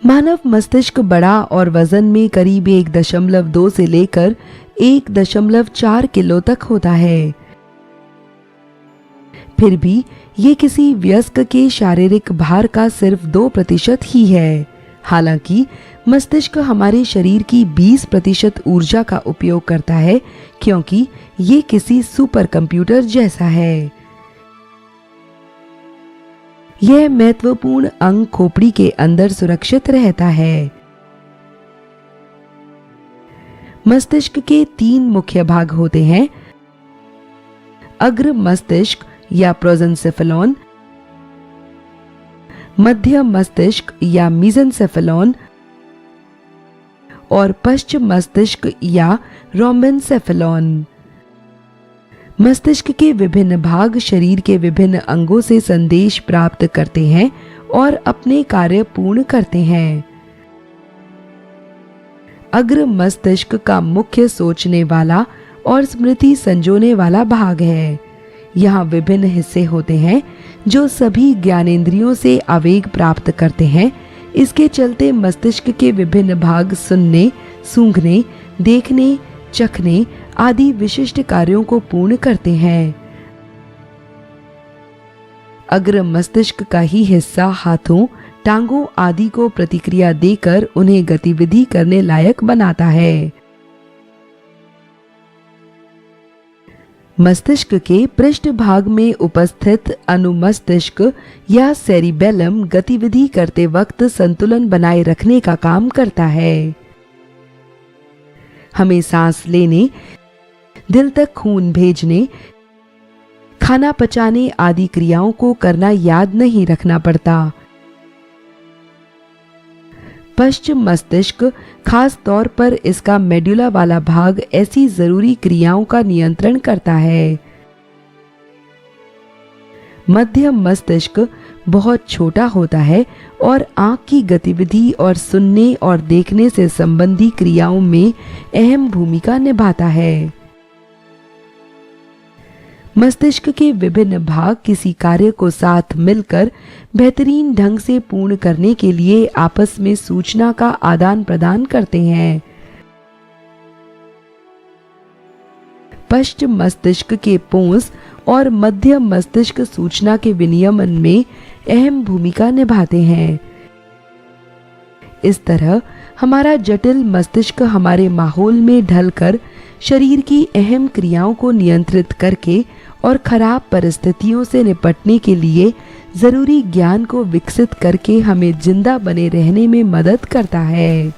मानव मस्तिष्क बड़ा और वजन में करीब 1.2 से लेकर 1.4 किलो तक होता है। फिर भी ये किसी वयस्क के शारीरिक भार का सिर्फ 2% ही है। हालांकि मस्तिष्क हमारे शरीर की 20% ऊर्जा का उपयोग करता है, क्योंकि ये किसी सुपर कंप्यूटर जैसा है। यह महत्वपूर्ण अंग खोपड़ी के अंदर सुरक्षित रहता है। मस्तिष्क के 3 मुख्य भाग होते हैं: अग्र मस्तिष्क या प्रोजेंसेफेलॉन, मध्य मस्तिष्क या मीजेंसेफेलॉन और पश्च मस्तिष्क या रोम्बेनसेफेलॉन। मस्तिष्क के विभिन्न भाग शरीर के विभिन्न अंगों से संदेश प्राप्त करते हैं और अपने कार्य पूर्ण करते हैं। अग्र मस्तिष्क का मुख्य सोचने वाला और स्मृति संजोने वाला भाग है। यहाँ विभिन्न हिस्से होते हैं जो सभी ज्ञानेंद्रियों से आवेग प्राप्त करते हैं। इसके चलते मस्तिष्क के विभिन्न भाग सुनने, सूंघने, देखने, चखने आदि विशिष्ट कार्यों को पूर्ण करते हैं। अग्र मस्तिष्क का ही हिस्सा हाथों, टांगों आदि को प्रतिक्रिया देकर उन्हें गतिविधि करने लायक बनाता है। मस्तिष्क के पृष्ठ भाग में उपस्थित अनुमस्तिष्क या सेरिबेलम गतिविधि करते वक्त संतुलन बनाए रखने का काम करता है। हमें सांस लेने, दिल तक खून भेजने, खाना पचाने आदि क्रियाओं को करना याद नहीं रखना पड़ता। पश्चिम मस्तिष्क, खास तौर पर इसका मेडुला वाला भाग, ऐसी जरूरी क्रियाओं का नियंत्रण करता है। मध्य मस्तिष्क बहुत छोटा होता है और आंख की गतिविधि और सुनने और देखने से संबंधी क्रियाओं में अहम भूमिका निभाता है। मस्तिष्क के विभिन्न भाग किसी कार्य को साथ मिलकर बेहतरीन ढंग से पूर्ण करने के लिए आपस में सूचना का आदान प्रदान करते हैं। पश्चिम मस्तिष्क के पोंस और मध्य मस्तिष्क सूचना के विनियमन में अहम भूमिका निभाते हैं। इस तरह हमारा जटिल मस्तिष्क हमारे माहौल में ढलकर शरीर की अहम क्रियाओं को नियंत्रित करके और खराब परिस्थितियों से निपटने के लिए जरूरी ज्ञान को विकसित करके हमें जिंदा बने रहने में मदद करता है।